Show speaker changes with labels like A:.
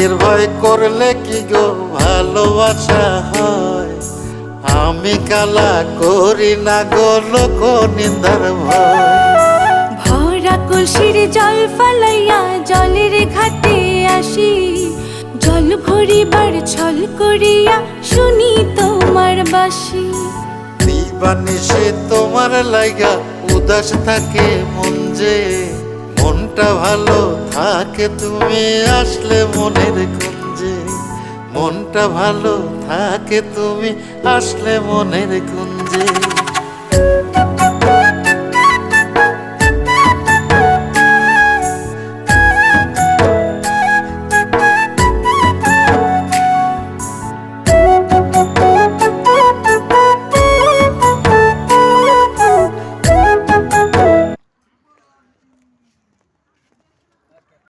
A: রাগের ভয় করলে কি গো ভালোবাসা হয়? আমি কালা করি না গো লোক নিন্দার ভয়।
B: ভরা কলসির জল ফালাইয়া জলের ঘাটে আসি, জল ভরিবার ছল করিয়া শুনি তোমার বাঁশি।
A: দিবানিশি তোমার লাইগা উদাস থাকে মন যে, মনটা ভালো থাকে তুমি আসলে মনের কুঞ্জে। মনটা ভালো থাকে তুমি আসলে মনের কুঞ্জে।